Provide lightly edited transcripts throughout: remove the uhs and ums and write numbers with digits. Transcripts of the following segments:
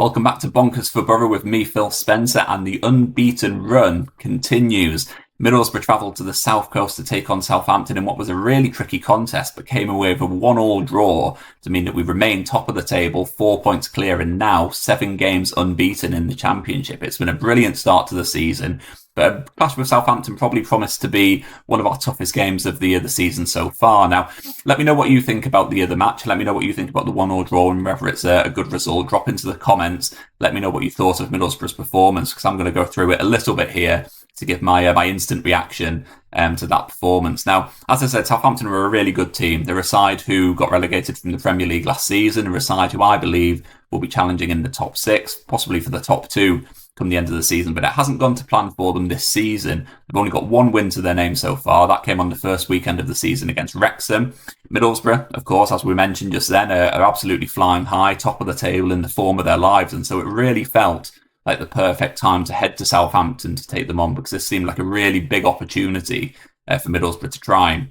Welcome back to Bonkers for Boro with me, Phil Spencer, and the unbeaten run continues. Middlesbrough travelled to the south coast to take on Southampton in what was a really tricky contest, but came away with a 1-1 draw to mean that we remain top of the table, 4 points clear, and now 7 games unbeaten in the Championship. It's been a brilliant start to the season, but a clash with Southampton probably promised to be one of our toughest games of the season so far. Now, let me know what you think about the match. Let me know what you think about the 1-1 draw and whether it's a good result. Drop into the comments. Let me know what you thought of Middlesbrough's performance, because I'm going to go through it a little bit here to give my instant reaction to that performance. Now, as I said, Southampton were a really good team. They're a side who got relegated from the Premier League last season, and a side who I believe will be challenging in the top 6, possibly for the top 2 come the end of the season, but it hasn't gone to plan for them this season. They've only got 1 win to their name so far. That came on the first weekend of the season against Wrexham. Middlesbrough, of course, as we mentioned just then, are absolutely flying high, top of the table in the form of their lives, and so it really felt like the perfect time to head to Southampton to take them on, because this seemed like a really big opportunity for Middlesbrough to try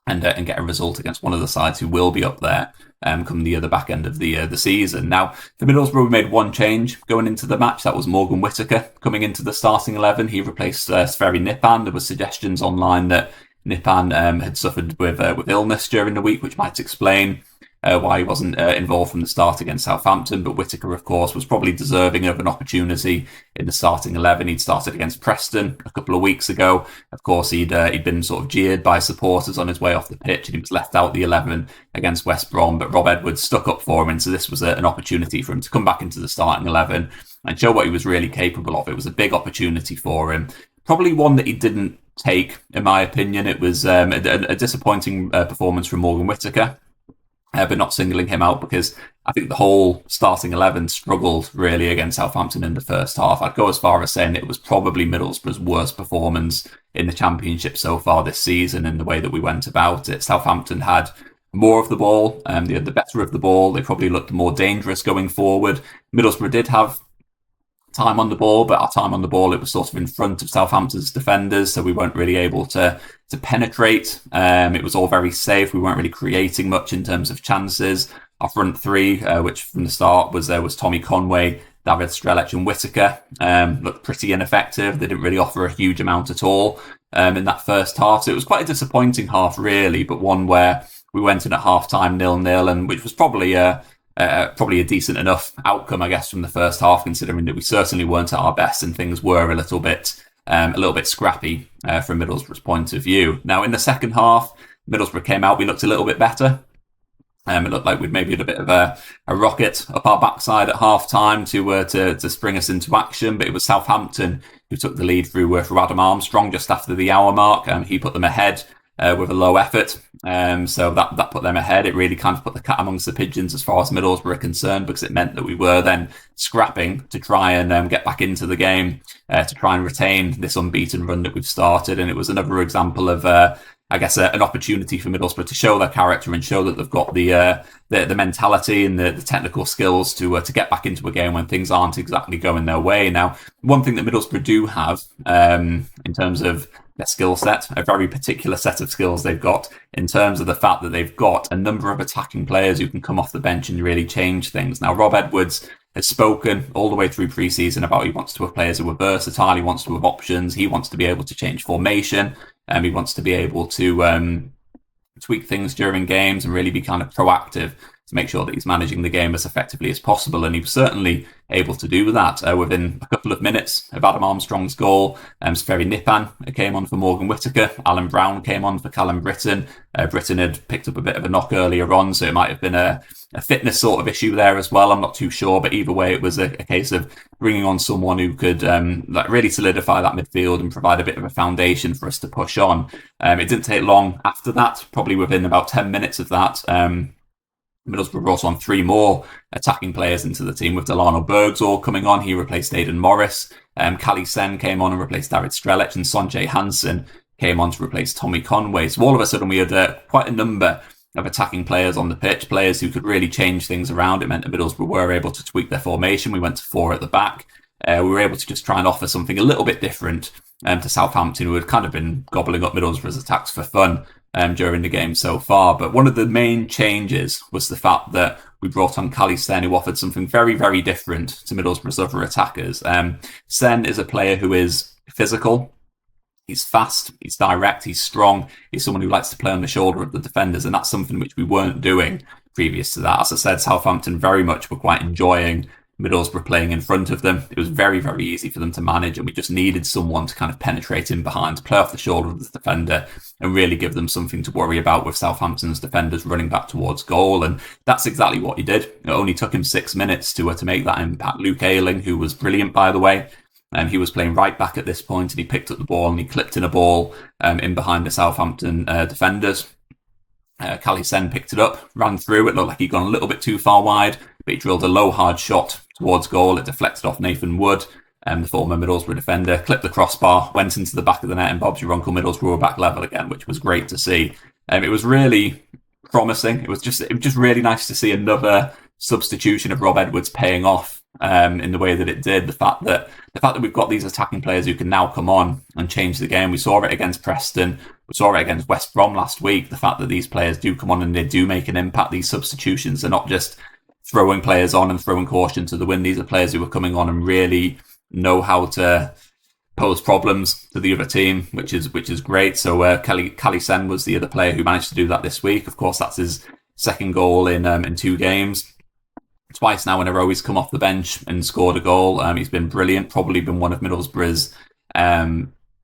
and get a result against one of the sides who will be up there come the back end of the season. Now, for Middlesbrough, we made one change going into the match. That was Morgan Whittaker coming into the starting 11. He replaced Sverri Nipan. There were suggestions online that Nipan had suffered with illness during the week, which might explain why he wasn't involved from the start against Southampton. But Whittaker, of course, was probably deserving of an opportunity in the starting 11. He'd started against Preston a couple of weeks ago. Of course, he'd been sort of jeered by supporters on his way off the pitch, and he was left out the 11 against West Brom. But Rob Edwards stuck up for him, and so this was an opportunity for him to come back into the starting 11 and show what he was really capable of. It was a big opportunity for him. Probably one that he didn't take, in my opinion. It was a disappointing performance from Morgan Whittaker. But not singling him out, because I think the whole starting 11 struggled really against Southampton in the first half. I'd go as far as saying it was probably Middlesbrough's worst performance in the Championship so far this season in the way that we went about it. Southampton had more of the ball, they had the better of the ball. They probably looked more dangerous going forward. Middlesbrough did have time on the ball, but our time on the ball, it was sort of in front of Southampton's defenders, so we weren't really able to penetrate. It was all very safe. We weren't really creating much in terms of chances. Our front three, which from the start was Tommy Conway, David Strelec and Whittaker, looked pretty ineffective. They didn't really offer a huge amount at all in that first half. So it was quite a disappointing half, really, but one where we went in at half-time 0-0, and which was probably a decent enough outcome, I guess, from the first half, considering that we certainly weren't at our best and things were a little bit scrappy from Middlesbrough's point of view. Now, in the second half, Middlesbrough came out. We looked a little bit better. It looked like we'd maybe had a bit of a rocket up our backside at half-time to spring us into action, but it was Southampton who took the lead through Adam Armstrong just after the hour mark. He put them ahead with a low effort. So that put them ahead. It really kind of put the cat amongst the pigeons as far as Middlesbrough are concerned, because it meant that we were then scrapping to try and get back into the game, to try and retain this unbeaten run that we've started. And it was another example of, an opportunity for Middlesbrough to show their character and show that they've got the mentality and the technical skills to get back into a game when things aren't exactly going their way. Now, one thing that Middlesbrough do have in terms of their skill set, a very particular set of skills they've got, in terms of the fact that they've got a number of attacking players who can come off the bench and really change things. Now, Rob Edwards has spoken all the way through pre-season about he wants to have players who are versatile, he wants to have options, he wants to be able to change formation, and he wants to be able to tweak things during games and really be kind of proactive to make sure that he's managing the game as effectively as possible. And he was certainly able to do that within a couple of minutes of Adam Armstrong's goal. Sverri Nipan came on for Morgan Whittaker. Alan Brown came on for Callum Britton. Britton had picked up a bit of a knock earlier on, so it might have been a fitness sort of issue there as well. I'm not too sure, but either way, it was a case of bringing on someone who could really solidify that midfield and provide a bit of a foundation for us to push on. It didn't take long after that, probably within about 10 minutes of that. Middlesbrough brought on 3 more attacking players into the team, with Delano Bergzor coming on. He replaced Aidan Morris. Kaly Sene came on and replaced David Strelec, and Sonjay Hansen came on to replace Tommy Conway. So all of a sudden we had quite a number of attacking players on the pitch, players who could really change things around. It meant that Middlesbrough were able to tweak their formation. We went to 4 at the back. We were able to just try and offer something a little bit different to Southampton, who had kind of been gobbling up Middlesbrough's attacks for fun during the game so far. But one of the main changes was the fact that we brought on Kaly Sene, who offered something very, very different to Middlesbrough's other attackers. Sene is a player who is physical. He's fast, he's direct, he's strong. He's someone who likes to play on the shoulder of the defenders, and that's something which we weren't doing previous to that. As I said, Southampton very much were quite enjoying Middlesbrough playing in front of them. It was very, very easy for them to manage, and we just needed someone to kind of penetrate in behind, play off the shoulder of the defender, and really give them something to worry about with Southampton's defenders running back towards goal. And that's exactly what he did. It only took him 6 minutes to make that impact. Luke Ayling, who was brilliant, by the way, he was playing right back at this point, and he picked up the ball and he clipped in a ball in behind the Southampton defenders. Kaly Sene picked it up, ran through. It looked like he'd gone a little bit too far wide, but he drilled a low, hard shot towards goal. It deflected off Nathan Wood, the former Middlesbrough defender, clipped the crossbar, went into the back of the net, and Bob's your uncle Middlesbrough were back level again, which was great to see. It was really promising. It was just really nice to see another substitution of Rob Edwards paying off in the way that it did. The fact that we've got these attacking players who can now come on and change the game. We saw it against Preston. We saw it against West Brom last week. The fact that these players do come on and they do make an impact. These substitutions are not just throwing players on and throwing caution to the wind. These are players who are coming on and really know how to pose problems to the other team, which is great. So Kaly Sene was the other player who managed to do that this week. Of course, that's his second goal in 2 games. Twice now in a row he's come off the bench and scored a goal. He's been brilliant, probably been one of Middlesbrough's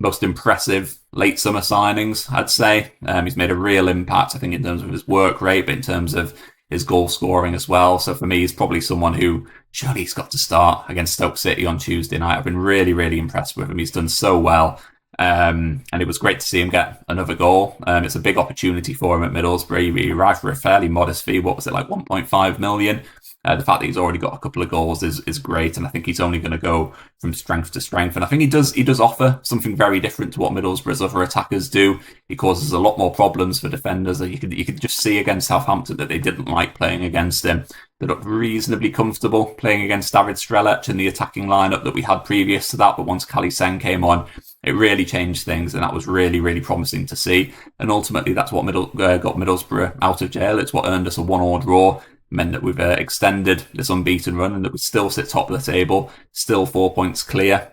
most impressive late summer signings, I'd say. He's made a real impact, I think, in terms of his work rate, but in terms of his goal scoring as well. So for me, he's probably someone who surely he's got to start against Stoke City on Tuesday night. I've been really, really impressed with him. He's done so well. And it was great to see him get another goal. It's a big opportunity for him at Middlesbrough. He arrived for a fairly modest fee. What was it, like 1.5 million? The fact that he's already got a couple of goals is great, and I think he's only going to go from strength to strength. And I think he does offer something very different to what Middlesbrough's other attackers do. He causes a lot more problems for defenders. You could just see against Southampton that they didn't like playing against him. They looked reasonably comfortable playing against David Strelec in the attacking lineup that we had previous to that. But once Kaly Sene came on, it really changed things, and that was really, really promising to see. And ultimately, that's what got Middlesbrough out of jail. It's what earned us a 1-1 draw. Meant that we've extended this unbeaten run and that we still sit top of the table, still 4 points clear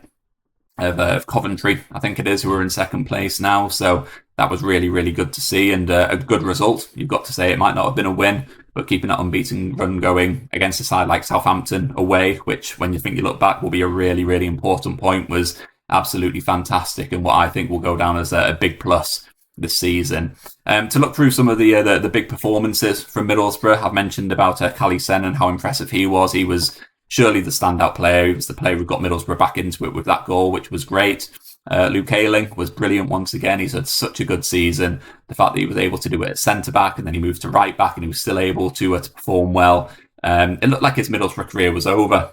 of Coventry, I think it is, who are in second place now. So that was really, really good to see, and a good result. You've got to say it might not have been a win, but keeping that unbeaten run going against a side like Southampton away, which when you look back will be a really, really important point, was absolutely fantastic, and what I think will go down as a big plus this season. To look through some of the big performances from Middlesbrough, I've mentioned about Kaly Sene and how impressive he was. He was surely the standout player. He was the player who got Middlesbrough back into it with that goal, which was great. Luke Ayling was brilliant once again. He's had such a good season. The fact that he was able to do it at centre-back and then he moved to right-back and he was still able to perform well. It looked like his Middlesbrough career was over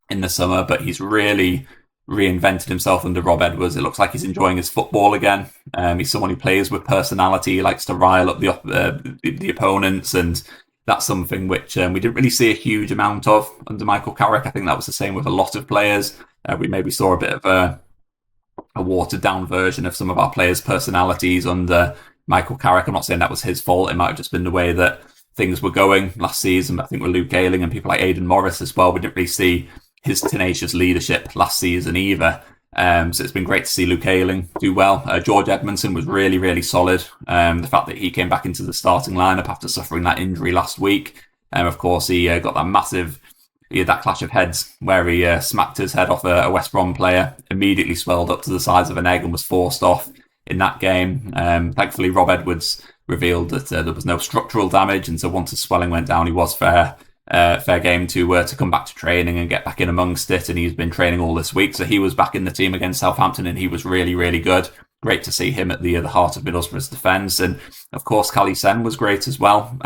in the summer, but he's really reinvented himself under Rob Edwards. It looks like he's enjoying his football again. He's someone who plays with personality. He likes to rile up the opponents, and that's something which we didn't really see a huge amount of under Michael Carrick. I think that was the same with a lot of players. We maybe saw a bit of a watered down version of some of our players' personalities under Michael Carrick. I'm not saying that was his fault. It might have just been the way that things were going last season. But I think with Luke Ayling and people like Aidan Morris as well, we didn't really see his tenacious leadership last season either. So it's been great to see Luke Ayling do well. George Edmondson was really, really solid. The fact that he came back into the starting lineup after suffering that injury last week. Of course, he got that massive, that clash of heads where he smacked his head off a West Brom player, immediately swelled up to the size of an egg and was forced off in that game. Thankfully, Rob Edwards revealed that there was no structural damage, and so once the swelling went down, he was fair game to come back to training and get back in amongst it, and he's been training all this week, so he was back in the team against Southampton and he was really, really good. Great to see him at the heart of Middlesbrough's defence. And of course Kaly Sene was great as well,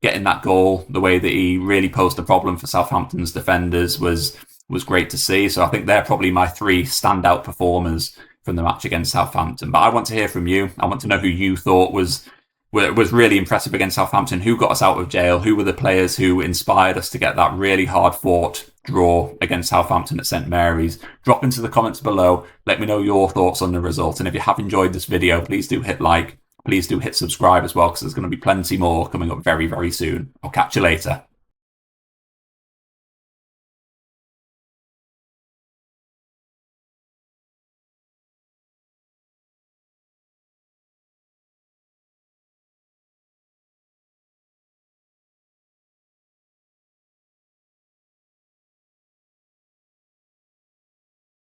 getting that goal, the way that he really posed a problem for Southampton's defenders was great to see. So I think they're probably my 3 standout performers from the match against Southampton. But I want to hear from you. I want to know who you thought was really impressive against Southampton, who got us out of jail, who were the players who inspired us to get that really hard-fought draw against Southampton at St Mary's. Drop into the comments below, let me know your thoughts on the result, and if you have enjoyed this video, please do hit like, please do hit subscribe as well, because there's going to be plenty more coming up very, very soon. I'll catch you later.